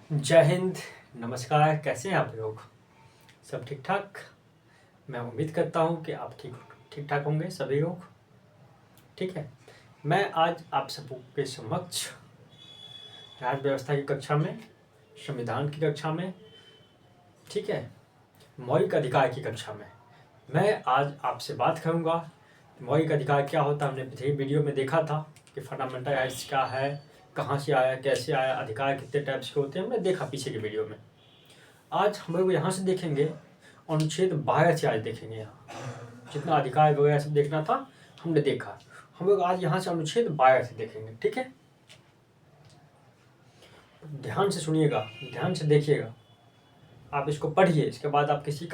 जय हिंद। नमस्कार। कैसे हैं आप लोग? सब ठीक ठाक? मैं उम्मीद करता हूँ कि आप ठीक ठाक होंगे सभी लोग। ठीक है, मैं आज आप सबके समक्ष राज्य व्यवस्था की कक्षा में, संविधान की कक्षा में, ठीक है, मौलिक अधिकार की कक्षा में मैं आज आपसे बात करूँगा। मौलिक अधिकार क्या होता है? हमने पिछले वीडियो में देखा था कि फंडामेंटल राइट्स क्या है, कहाँ से आया, कैसे आया, अधिकार कितने टाइप्स के होते हैं, हमने देखा पीछे के वीडियो में। आज हम लोग यहाँ से देखेंगे, अनुच्छेद 12 से आज देखेंगे। यहाँ जितना अधिकार वगैरह सब देखना था हमने देखा। हम लोग आज यहाँ से अनुच्छेद 12 से देखेंगे। ठीक है, ध्यान से सुनिएगा, ध्यान से देखिएगा। आप इसको पढ़िए, इसके बाद आप किसी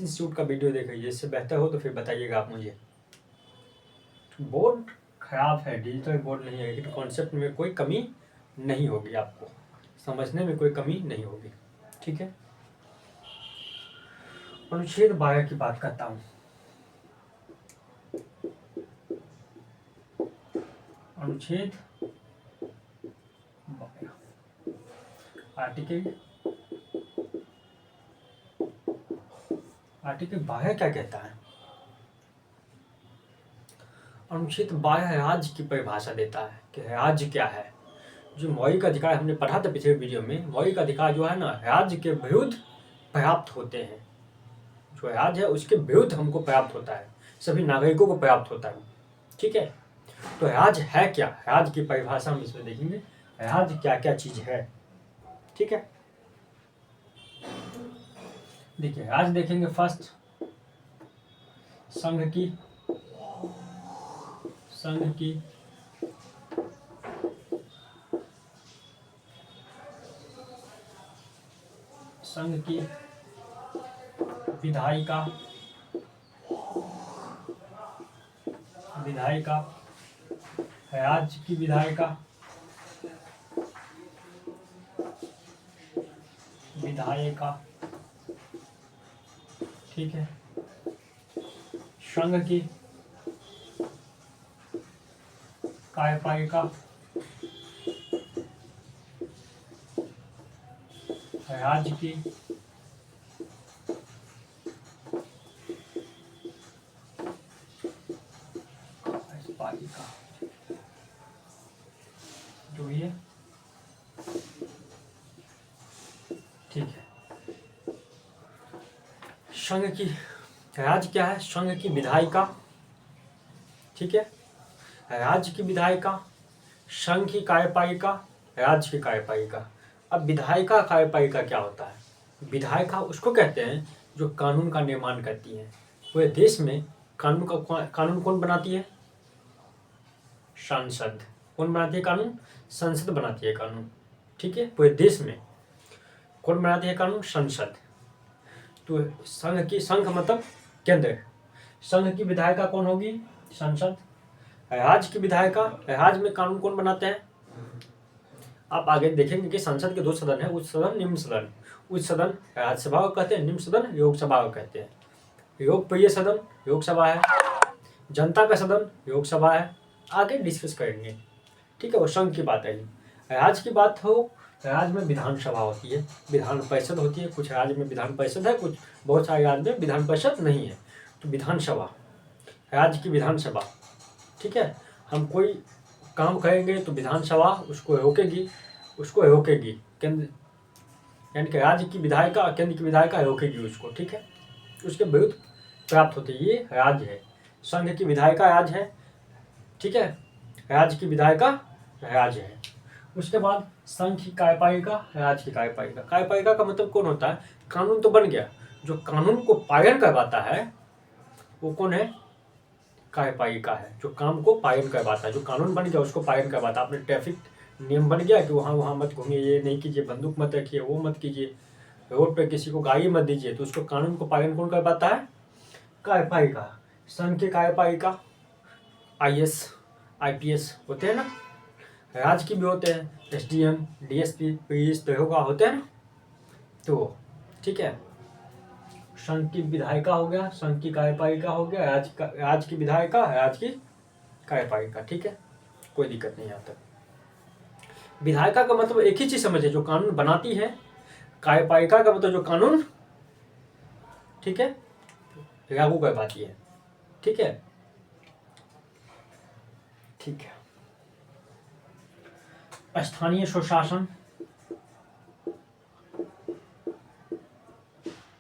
इंस्टीट्यूट का वीडियो देखिए। इससे बेहतर हो तो फिर बताइएगा आप मुझे। बोर्ड खराब है, डिजिटल बोर्ड नहीं है, लेकिन कॉन्सेप्ट में कोई कमी नहीं होगी, आपको समझने में कोई कमी नहीं होगी। ठीक है, अनुच्छेद 12 की बात करता हूँ। अनुच्छेद 12 आर्टिकल 12 क्या कहता है? अनुच्छेद 12 राज्य की परिभाषा देता है कि राज्य क्या है। जो मौलिक अधिकार हमने पढ़ा था पिछले वीडियो में, मौलिक अधिकार जो है ना, राज्य के विरुद्ध प्राप्त होते हैं। जो राज्य है उसके विरुद्ध हमको प्राप्त होता है, सभी नागरिकों को प्राप्त होता है। ठीक है, तो राज्य है क्या? राज्य की परिभाषा हम इसमें देखेंगे, राज्य क्या क्या चीज है। ठीक है, देखिए राज्य देखेंगे। फर्स्ट, संघ की विधायिका राज्य की विधायिका ठीक है, संघ की कार्यपालिका, राज्य की पालिका, जो ये ठीक है। संघ की राज्य क्या है? संघ की विधायिका, ठीक है, राज्य की विधायिका, संघ की कार्यपालिका, राज्य की कार्यपालिका। अब विधायिका कार्यपालिका क्या होता है? विधायिका उसको कहते हैं जो कानून का निर्माण करती है। पूरे देश में कानून कौन बनाती है? संसद। कौन बनाती है कानून? संसद बनाती है कानून। ठीक है, पूरे देश में कौन बनाती है कानून? संसद। तो संघ मतलब केंद्र। संघ की विधायिका कौन होगी? संसद। राज्य की विधायिका, राज्य में कानून कौन बनाते हैं? आप आगे देखेंगे कि संसद के 2 सदन है, उच्च सदन, निम्न सदन। उच्च सदन राज्यसभा को कहते हैं, निम्न सदन लोकसभा को कहते हैं। लोकप्रिय सदन लोकसभा है, जनता का सदन लोकसभा है। आगे डिस्कस करेंगे। ठीक है, वो संघ की बात है। राज्य की बात हो, राज्य में विधानसभा होती है, विधान परिषद होती है। कुछ राज्य में विधान परिषद है, कुछ बहुत सारे राज्य में विधान परिषद नहीं है। तो विधानसभा, राज्य की विधानसभा। ठीक है, हम कोई काम करेंगे तो विधानसभा उसको रोकेगी। केंद्र यानी कि राज्य की विधायिका, केंद्र की विधायिका रोकेगी उसको। ठीक है, उसके विरुद्ध प्राप्त होती है, ये राज्य है। संघ की विधायिका राज्य है, ठीक है, राज्य की विधायिका राज्य है। उसके बाद संघ की कार्यपालिका, राज्य की कार्यपालिका। कार्यपालिका का मतलब कौन होता है? कानून तो बन गया, जो कानून को पालन करवाता है वो कौन है? कार्यपालिका है, जो काम को पालन करवाता है। जो कानून बन गया उसको पालन करवाता है। आपने ट्रैफिक नियम बन गया कि वहाँ मत घूमिए, ये नहीं कीजिए, बंदूक मत रखिए, वो मत कीजिए, रोड पे किसी को गाड़ी मत दीजिए, तो उसको कानून को पालन कौन करवाता है? कार्यपालिका। संघ की कार्यपालिका IAS IPS होते हैं ना, राज्य की भी होते हैं, SDM DSP पुलिस दरोगा होते हैं ना। तो ठीक है, संघ की विधायिका हो गया, संघ की कार्यपालिका हो गया, राज्य की विधायिका, राज्य की कार्यपालिका। ठीक है, कोई दिक्कत नहीं यहाँ तक। विधायिका का मतलब एक ही चीज समझे, जो कानून बनाती है। कार्यपालिका का मतलब जो कानून, ठीक है, लागू कर पाती है। ठीक है, ठीक है। स्थानीय स्वशासन,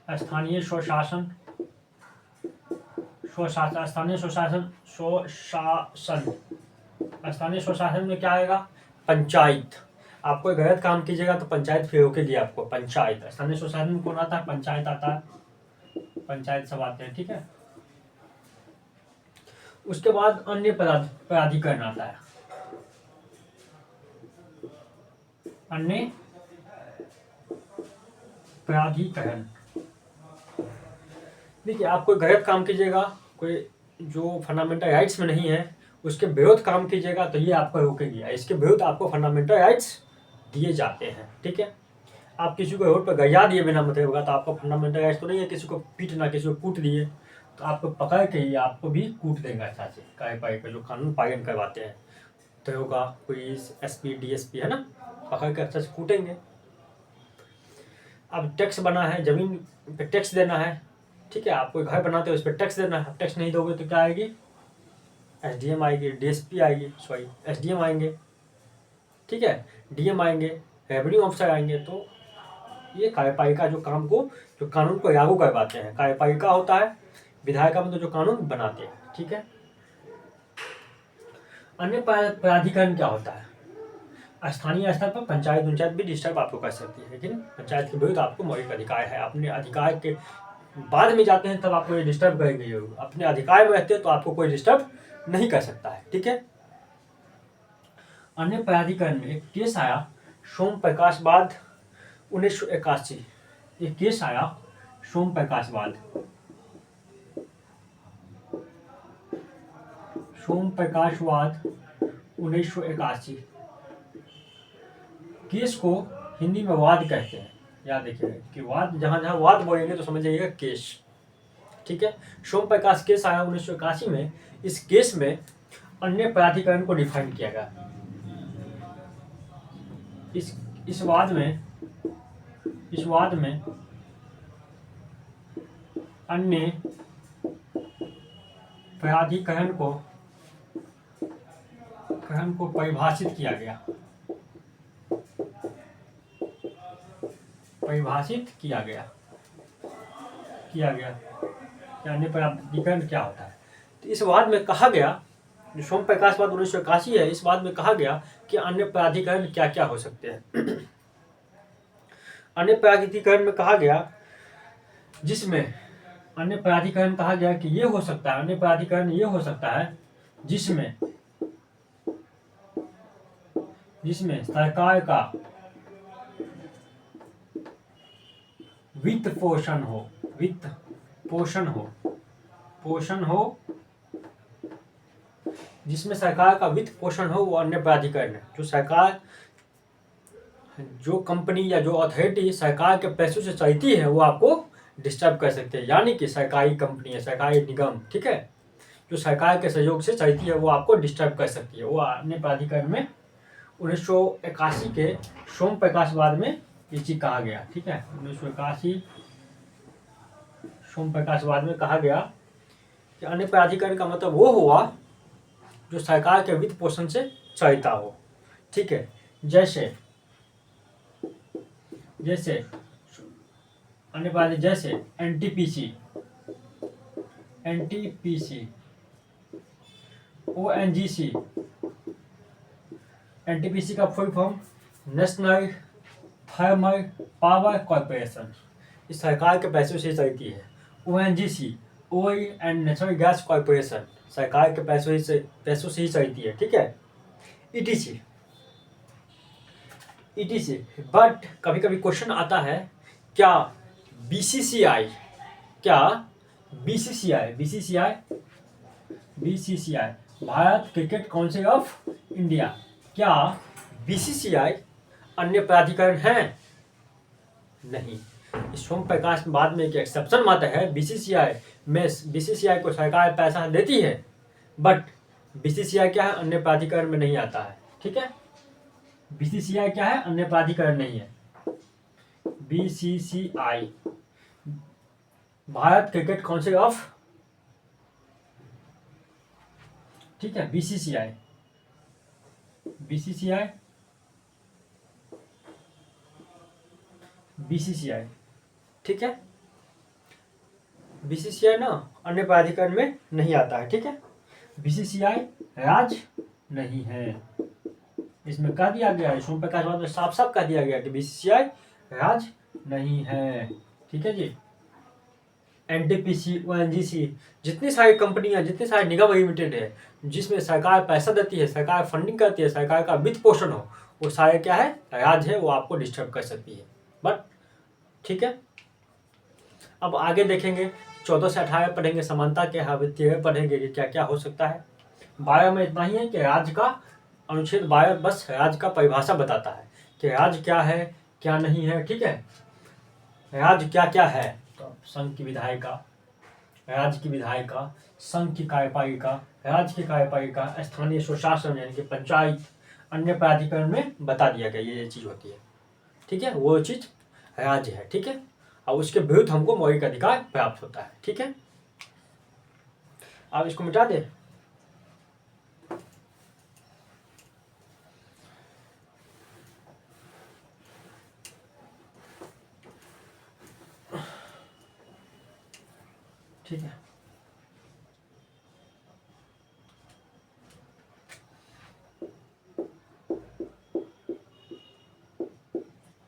स्थानीय स्वशासन, स्वशासन, स्थानीय स्वशासन, स्वशासन, स्थानीय स्वशासन में क्या आएगा? पंचायत। आप कोई गलत काम कीजिएगा तो पंचायत फिर रोकेगी आपको, पंचायत। स्थानीय स्वशासन में कौन आता है? पंचायत आता है, पंचायत सब आते हैं। ठीक है, उसके बाद अन्य प्राधिकरण आता है, अन्य प्राधिकरण। देखिए, आप कोई गलत काम कीजिएगा, कोई जो फंडामेंटल राइट्स में नहीं है, उसके विरुद्ध काम कीजिएगा तो ये आपको रोकेगी। इसके विरुद्ध आपको फंडामेंटल राइट्स दिए जाते हैं। ठीक है, आप किसी को रोड पर गया दिए बिना मतलब होगा तो आपका फंडामेंटल राइट्स तो नहीं है। किसी को पीटना, किसी को कूट दिए तो आपको पकड़ के ही आपको भी कूट देंगे अच्छा से। कार्यपालिका जो कानून पालन करवाते हैं, दरोगा, पुलिस, एसपी, डीएसपी, है ना, पकड़ के अच्छा से कूटेंगे। अब टैक्स बना है, जमीन पे टैक्स देना है। ठीक है, आप कोई घर बनाते हो, उस पर टैक्स देना है। टैक्स नहीं दोगे तो क्या आएगी? एसडीएम आएगी, डीएसपी आएगी, सॉरी एसडीएम आएंगे। ठीक है, डीएम आएंगे, रेवेन्यू ऑफिसर आएंगे। तो ये कार्यपालिका जो काम को, जो कानून को लागू करवाते हैं। कार्यपालिका होता है, विधायिका मतलब जो कानून बनाते हैं। ठीक है, अन्य प्राधिकरण क्या होता है? स्थानीय स्तर पर पंचायत भी डिस्टर्ब आपको कर सकती है, लेकिन पंचायत के विरुद्ध आपको मौलिक अधिकार है। अपने अधिकार के बाद में जाते हैं तब आपको ये डिस्टर्ब करेंगे। अपने अधिकार में रहते हैं तो आपको कोई डिस्टर्ब नहीं कर सकता है। ठीक है, अन्य प्राधिकरण में एक केस आया सोम प्रकाशवाद 1981। एक केस आया सोम प्रकाशवाद, सोम प्रकाशवाद 1981। केस को हिंदी में वाद कहते हैं। याद रखिएगा कि वाद, जहां जहां वाद बोलेंगे तो समझ जाइएगा केस। ठीक है, सोम प्रकाश केस आया 1981 में। इस केस में अन्य प्राधिकरण को डिफाइन किया गया। इस वाद में अन्य प्राधिकरण को परिभाषित किया गया, अन्य प्राधिकरण क्या होता है। तो इस वाद में कहा गया, जो सोम प्रकाशवाद 1981 है, इस वाद में कहा गया कि अन्य प्राधिकरण क्या क्या हो सकते हैं। अन्य प्राधिकरण में कहा गया, जिसमें अन्य प्राधिकरण कहा गया कि ये हो सकता है, अन्य प्राधिकरण ये हो सकता है जिसमें सरकार का वित्त पोषण हो, जिसमें सरकार का वित्त पोषण हो, वो अन्य प्राधिकरण है। जो सरकार, जो कंपनी या जो अथॉरिटी सरकार के पैसों से चलती है, वो आपको डिस्टर्ब कर सकते हैं। यानी कि सरकारी कंपनी है, सरकारी निगम, ठीक है, जो सरकार के सहयोग से चलती है, वो आपको डिस्टर्ब कर सकती है। वो अन्य प्राधिकरण में 1981 के सोम प्रकाशवाद में ये चीज कहा गया। ठीक है, 1981 सोम प्रकाशवाद में कहा गया कि अन्य प्राधिकरण का मतलब वो हुआ जो सरकार के वित्त पोषण से चलता हो। ठीक है, जैसे अन्य प्राधिकरण, जैसे एनटीपीसी, ओएनजीसी। एनटीपीसी का full form national thermal power corporation, इस सरकार के पैसों से चलती है। ONGC, oil and natural gas corporation, सरकार के पैसों से ही चलती है। ठीक है, ईटीसी। बट कभी कभी क्वेश्चन आता है, क्या BCCI Bharat cricket council of India, क्या बीसीसीआई अन्य प्राधिकरण है? नहीं। इस सोम प्रकाश बाद में एक एक्सेप्शन आता है, बीसीसीआई को सरकार पैसा देती है, बट बीसीसीआई क्या है, अन्य प्राधिकरण में नहीं आता है। ठीक है, बीसीसीआई क्या है? अन्य प्राधिकरण नहीं है। BCCI Bharat cricket council of, ठीक है, बीसीसीआई, बीसीसीआई, बीसीसीआई, ठीक है। बीसीसीआई ना अन्य प्राधिकरण में नहीं आता है, ठीक है। बीसीसीआई राज्य नहीं है, इसमें कह दिया गया है, सोम प्रकाश बाद में साफ साफ कह दिया गया कि बीसीसीआई राज्य नहीं है, ठीक है जी। एनटीपीसी, ओएनजीसी, जितनी सारी कंपनियां, जितनी सारी निगम लिमिटेड है जिसमें सरकार पैसा देती है, सरकार फंडिंग करती है, सरकार का वित्त पोषण हो, वो सारे क्या है? राज्य है, वो आपको डिस्टर्ब कर सकती है। बट ठीक है, अब आगे देखेंगे 14 से 18 पढ़ेंगे समानता के, हाँ 13 पढ़ेंगे कि क्या क्या हो सकता है। 12 में इतना ही है कि राज्य का अनुच्छेद 12 बस राज्य का परिभाषा बताता है कि राज्य क्या है क्या नहीं है, ठीक है। राज्य क्या क्या है? तो संघ की विधायिका, राज्य की विधायिका, संघ की कार्यपालिका, राज्य की कार्यपालिका, स्थानीय स्वशासन यानी कि पंचायत, अन्य प्राधिकरण में बता दिया गया ये चीज होती है, ठीक है। वो चीज राज्य है, ठीक है। और उसके विरुद्ध हमको मौलिक अधिकार प्राप्त होता है, ठीक है। आप इसको मिटा दे। ठीक है,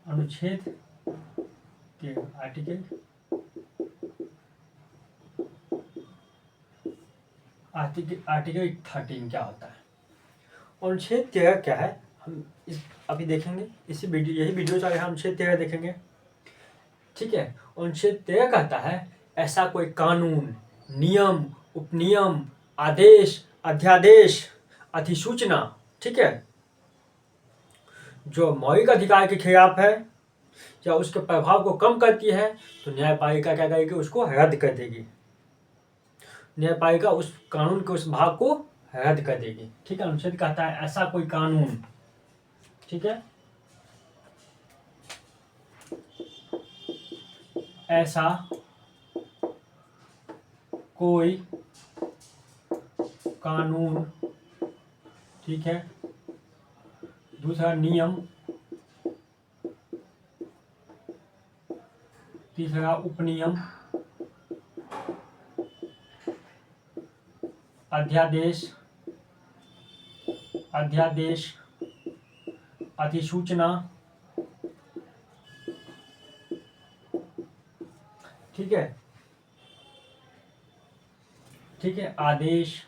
अनुच्छेद के आर्टिकल आर्टिकल 13 क्या होता है? अनुच्छेद 13 क्या है हम अभी देखेंगे, इसी वीडियो, यही वीडियो चाहे हम अनुच्छेद 13 देखेंगे, ठीक है। अनुच्छेद 13 कहता है ऐसा कोई कानून, नियम, उपनियम, आदेश, अध्यादेश, अधिसूचना, ठीक है, जो मौलिक अधिकार के खिलाफ है या उसके प्रभाव को कम करती है तो न्यायपालिका क्या करेगी? उसको रद्द कर देगी। न्यायपालिका उस कानून के उस भाग को रद्द कर देगी, ठीक है। अनुच्छेद कहता है ऐसा कोई कानून, ठीक है, ऐसा कोई कानून, ठीक है। दूसरा नियम, तीसरा उपनियम, अध्यादेश, अधिसूचना, ठीक है, ठीक है, आदेश,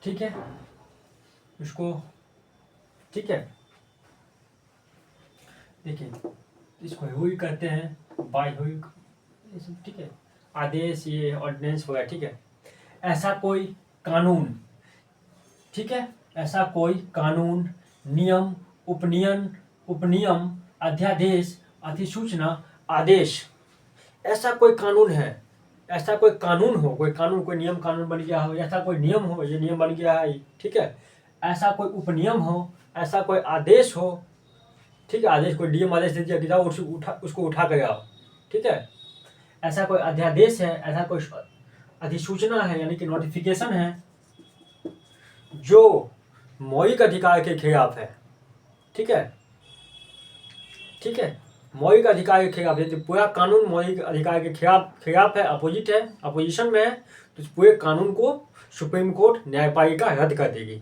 ठीक है, इसको, ठीक है, देखिए इसको हुई कहते हैं, बाय हुई, ठीक है, आदेश, ये ऑर्डिनेंस हो गया, ठीक है। ऐसा कोई कानून, ठीक है, ऐसा कोई कानून, नियम, उपनियम, अध्यादेश, अधिसूचना, आदेश, ऐसा कोई कानून है, ऐसा कोई कानून हो, कोई कानून, कोई नियम कानून बन गया हो, ऐसा कोई नियम हो, ये नियम बन गया है, ठीक है। ऐसा कोई उपनियम हो, ऐसा कोई आदेश हो, ठीक है, आदेश कोई डीएम आदेश दे दिया कि जाओ उसको उठा कर आओ, ठीक है। ऐसा कोई अध्यादेश है, ऐसा कोई अधिसूचना है यानी कि नोटिफिकेशन है जो मौलिक अधिकार के खिलाफ है, ठीक है, ठीक है, मौलिक अधिकार के खिलाफ, यदि पूरा कानून मौलिक अधिकार के खिलाफ है, अपोजिट है, अपोजिशन में है, तो पूरे कानून को सुप्रीम कोर्ट न्यायपालिका रद्द कर देगी।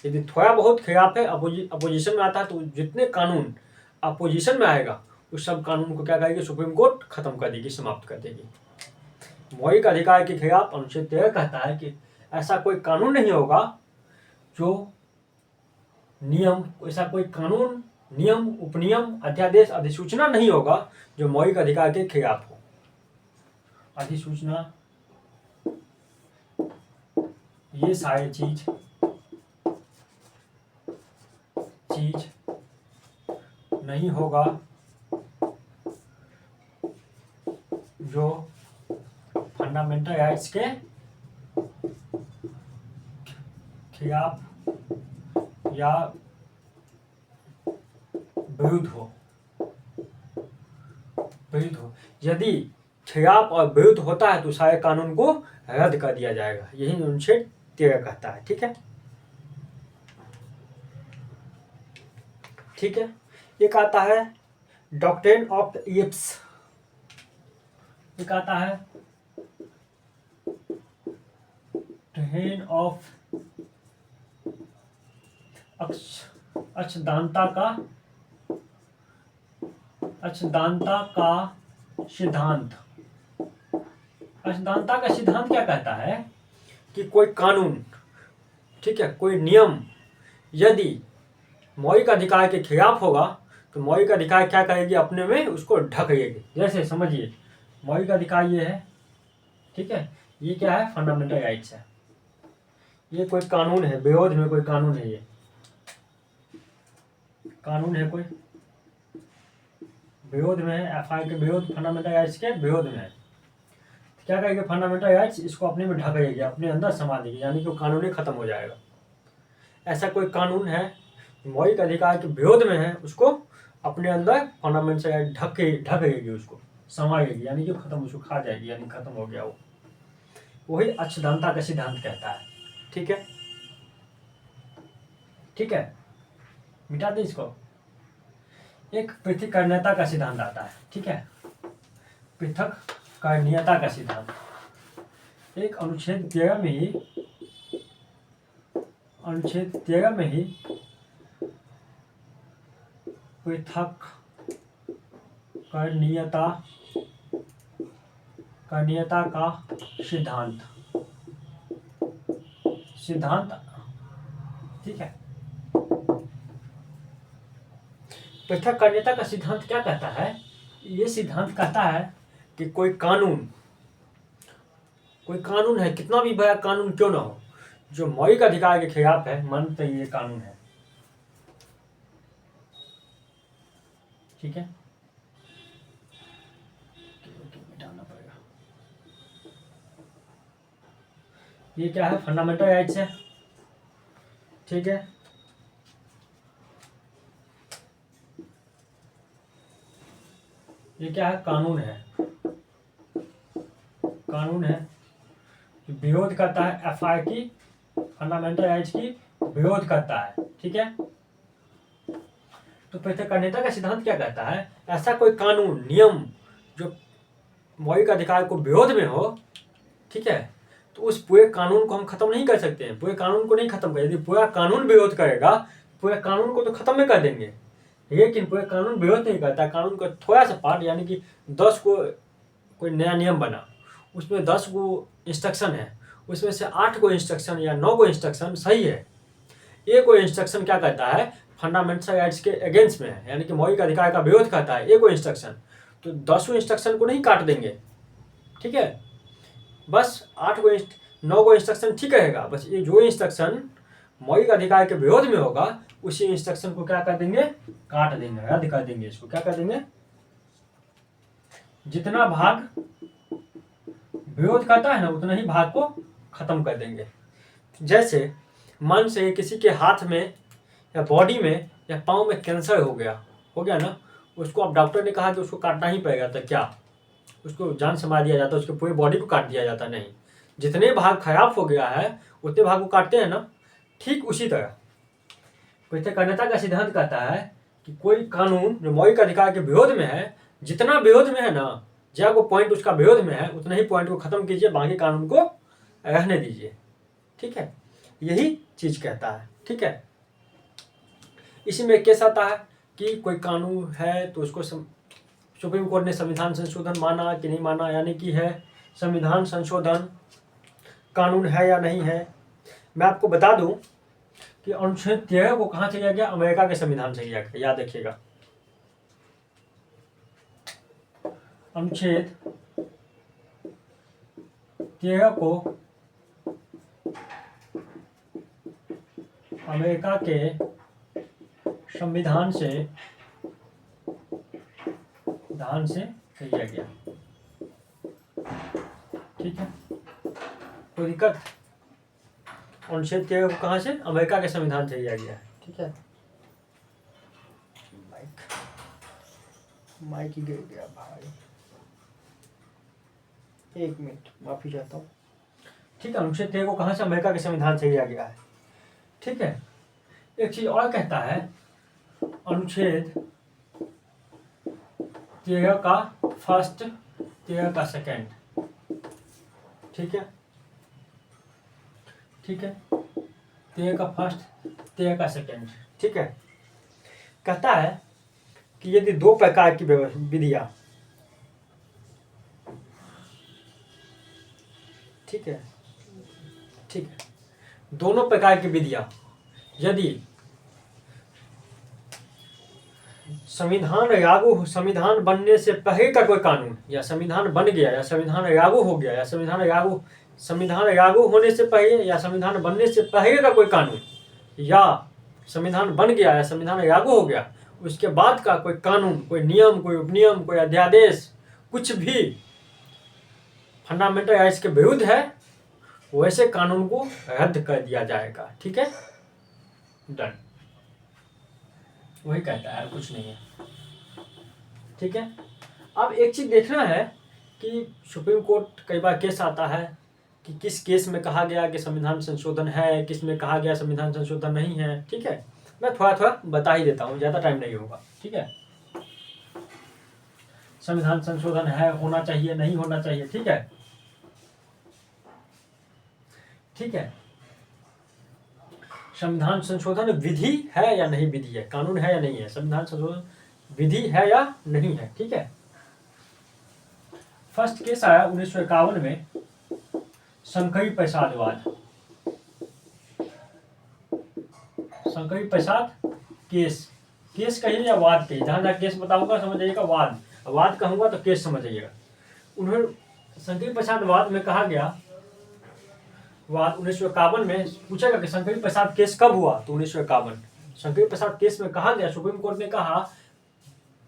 यदि थोड़ा बहुत खिलाफ है, अपोजिशन में आता है, तो जितने कानून अपोजिशन में आएगा उस सब कानून को क्या करेगी? सुप्रीम कोर्ट खत्म कर देगी, समाप्त कर देगी। मौलिक अधिकार के खिलाफ अनुच्छेद 13 कहता है कि ऐसा कोई कानून नहीं होगा जो नियम, ऐसा कोई कानून, नियम, उपनियम, अध्यादेश, अधिसूचना नहीं होगा जो मौलिक अधिकार के खिलाफ हो। अधिसूचना, ये सारी चीज नहीं होगा जो फंडामेंटल राइट्स के खिलाफ या विरुद्ध हो, विरुद्ध हो। यदि खिलाफ और विरुद्ध होता है तो सारे कानून को रद्द कर दिया जाएगा। यही अनुच्छेद 13 कहता है। ठीक है, ठीक है। एक आता है डॉक्ट्रिन ऑफ इप्स, एक आता है डॉक्ट्रिन ऑफ अक्षदांता का सिद्धांत। अक्षदांता का सिद्धांत क्या कहता है कि कोई कानून, ठीक है, कोई नियम यदि मौलिक अधिकार के खिलाफ होगा तो मौलिक अधिकार क्या करेगी, अपने में उसको ढक लेगी। जैसे समझिए मौलिक अधिकार ये है, ठीक है, ये क्या है, फंडामेंटल राइट्स है। ये कोई कानून है, विरोध में कोई कानून है, ये कानून है कोई विरोध में है, एफआई के विरोध, फंडामेंटल राइट्स के विरोध में है। क्या करेगी, फंडामेंटल राइट्स इसको अपने में ढक लेगी, अपने अंदर समा देगी, यानी कि कानून ही खत्म हो जाएगा। ऐसा कोई कानून है मौलिक अधिकार के विरोध में है, उसको अपने अंदर फंडामेंटल राइट ढक लेगी, उसको समा लेगी, यानी कि खत्म, उसको खा जाएगी, यानी खत्म हो गया वो। वही अक्षदांता का सिद्धांत कहता है। ठीक है, ठीक है, मिटा दे इसको। एक पृथक्करणीयता का सिद्धांत आता है। ठीक है, पृथक्करणीयता का सिद्धांत एक अनुच्छेद 13 में ही, अनुच्छेद 13 में ही पृथक्करणीयता का सिद्धांत, ठीक है। पृथक्करणीयता का सिद्धांत क्या कहता है, ये सिद्धांत कहता है कि कोई कानून है, कितना भी बड़ा कानून क्यों ना हो, जो मौलिक अधिकार के खिलाफ है, मानते ये कानून है। ठीक है, मिटाना पड़ेगा। ये क्या है, फंडामेंटल राइट्स है। ठीक है, ये क्या है, कानून है, कानून है, विरोध करता है एफआई की, फंडामेंटल राइट्स की विरोध करता है। ठीक है, तो पृथक्करणीयता का सिद्धांत क्या कहता है, ऐसा कोई कानून, नियम जो मौलिक अधिकार को विरोध में हो, ठीक है, तो उस पूरे कानून को हम खत्म नहीं कर सकते हैं, पूरे कानून को नहीं खत्म कर, यदि पूरा कानून विरोध करेगा पूरे कानून को तो खत्म में कर देंगे, लेकिन पूरे कानून विरोध नहीं करता, कानून का थोड़ा सा पार्ट, यानी कि 10 को कोई नया नियम बना, उसमें 10 को इंस्ट्रक्शन है, उसमें से 8 को इंस्ट्रक्शन या 9 को इंस्ट्रक्शन सही है, एक को इंस्ट्रक्शन क्या कहता है, फंडामेंटल राइट्स के अगेंस्ट में है, यानी कि मौलिक अधिकार का विरोध करता है, एक को इंस्ट्रक्शन, तो 10 इंस्ट्रक्शन को नहीं काट देंगे। ठीक है, बस 9 को इंस्ट्रक्शन ठीक रहेगा, बस ये जो इंस्ट्रक्शन मौलिक अधिकार के विरोध में होगा उसी इंस्ट्रक्शन को क्या कर देंगे, काट देंगे, रद्द कर देंगे, इसको क्या कर देंगे, जितना भाग विरोध करता है ना उतना ही भाग को खत्म कर देंगे। जैसे मन से किसी के हाथ में या बॉडी में या पाँव में कैंसर हो गया ना, उसको अब डॉक्टर ने कहा कि उसको काटना ही पड़ेगा, तो क्या उसको जान से मार दिया जाता, उसके पूरे बॉडी को काट दिया जाता? नहीं, जितने भाग खराब हो गया है उतने भाग को काटते हैं ना। ठीक उसी तरह पृथक्करणीयता का सिद्धांत कहता है कि कोई कानून जो मौलिक अधिकार के विरोध में है, जितना विरोध में है ना, जहाँ को पॉइंट उसका विरोध में है उतना ही पॉइंट को खत्म कीजिए, बाकी कानून को रहने दीजिए। ठीक है, यही चीज कहता है। ठीक है, इसी में केस आता है कि कोई कानून है तो उसको सुप्रीम कोर्ट ने संविधान संशोधन माना कि नहीं माना, यानी कि है संविधान संशोधन कानून है या नहीं है। मैं आपको बता दूं कि अनुच्छेद 13 को कहाँ से लिया गया, अमेरिका के संविधान से लिया गया, याद रखिएगा। अनुच्छेद 13 को अमेरिका के संविधान से लिया गया। ठीक है, कोई दिक्कत? अनुच्छेद 13 को कहाँ से, अमेरिका के संविधान से लिया गया है। ठीक है। माइक ही गिर गया भाई, 1 मिनट माफी चाहता हूँ। ठीक है, अनुच्छेद 13 को कहाँ से अमेरिका के संविधान से लिया गया है। ठीक है, एक चीज और कहता है, अनुच्छेद 13 का फर्स्ट, 13 का सेकंड। ठीक है, ठीक है, 13 का फर्स्ट, 13 का सेकंड। ठीक है, कहता है कि यदि 2 प्रकार की विधियां, ठीक है, ठीक है, दोनों प्रकार की विधियां यदि संविधान बनने से पहले का कोई कानून, या संविधान बन गया, या संविधान लागू हो गया, या संविधान लागू होने से पहले, या संविधान बनने से पहले का कोई कानून, या संविधान बन गया या संविधान लागू हो गया उसके बाद का कोई कानून, कोई नियम, कोई उपनियम, कोई अध्यादेश, कुछ भी फंडामेंटल राइट्स के विरुद्ध है, वैसे कानून को रद्द कर दिया जाएगा। ठीक है, डन, वही कहता है, कुछ नहीं है। ठीक है, अब एक चीज देखना है कि सुप्रीम कोर्ट कई बार केस आता है कि किस केस में कहा गया कि संविधान संशोधन है, किस में कहा गया संविधान संशोधन नहीं है। ठीक है, मैं थोड़ा थोड़ा बता ही देता हूँ, ज़्यादा टाइम नहीं होगा। ठीक है, संविधान संशोधन है, होना चाहिए, नहीं होना चाहिए। ठीक है, ठीक है, संविधान संशोधन विधि है या नहीं विधि है, कानून है या नहीं है, संविधान संशोधन विधि है या नहीं है। ठीक है, फर्स्ट केस आया 1951 में, शंकरी प्रसादवाद, शंकरी प्रसाद केस, केस कहिए या वाद कहिए, जहां जहां केस बताऊंगा समझिएगा वाद, वाद कहूंगा तो केस समझिएगा। उन्होंने शंकरी प्रसाद वाद में कहा गया, वाद 1951 में पूछेगा कि शंकरी प्रसाद केस कब हुआ, तो 1951 शंकरी प्रसाद केस में कहा गया, सुप्रीम कोर्ट ने कहा,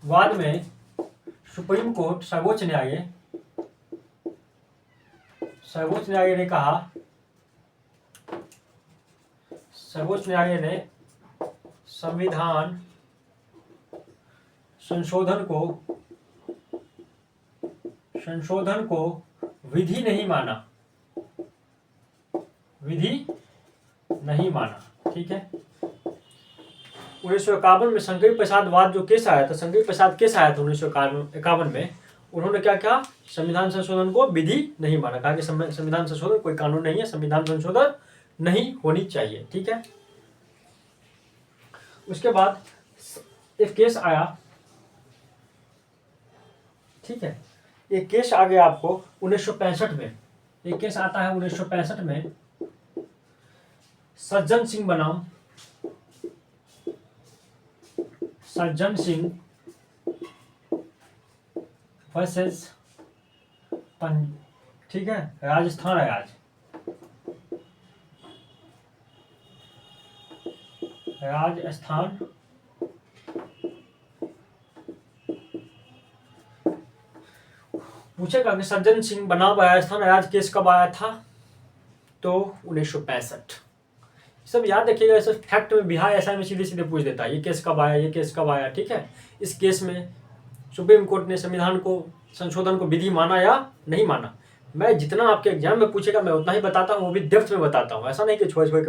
वाद में सुप्रीम कोर्ट, सर्वोच्च न्यायालय ने कहा, सर्वोच्च न्यायालय ने संविधान संशोधन को विधि नहीं माना, विधि नहीं माना। ठीक है, 1951 में शंकरी प्रसाद वाद जो केस आया था, शंकरी प्रसाद केस आया था 1951 में, उन्होंने क्या कहा, संविधान संशोधन को विधि नहीं माना, कहा कि संविधान संशोधन कोई कानून नहीं है, संविधान संशोधन नहीं होनी चाहिए। ठीक है, उसके बाद एक केस आया, ठीक है, एक केस आ गया आपको 1965 में, एक केस आता है 1965 में, सज्जन सिंह बनाम सज्जन सिंह वर्सेस ठीक है, राजस्थान पूछेगा कि सज्जन सिंह बनाम राजस्थान राज केस कब आया था, तो 1965। सब याद रखिएगा, ऐसे फैक्ट में बिहार ऐसा में सीधे सीधे पूछ देता है, ये केस कब आया, ये केस कब आया। ठीक है, इस केस में सुप्रीम कोर्ट ने संविधान को संशोधन को विधि माना या नहीं माना। मैं जितना आपके एग्जाम में पूछेगा मैं उतना ही बताता हूँ, वो भी डेप्थ में बताता हूँ, ऐसा नहीं कि छोड़ छोड़ के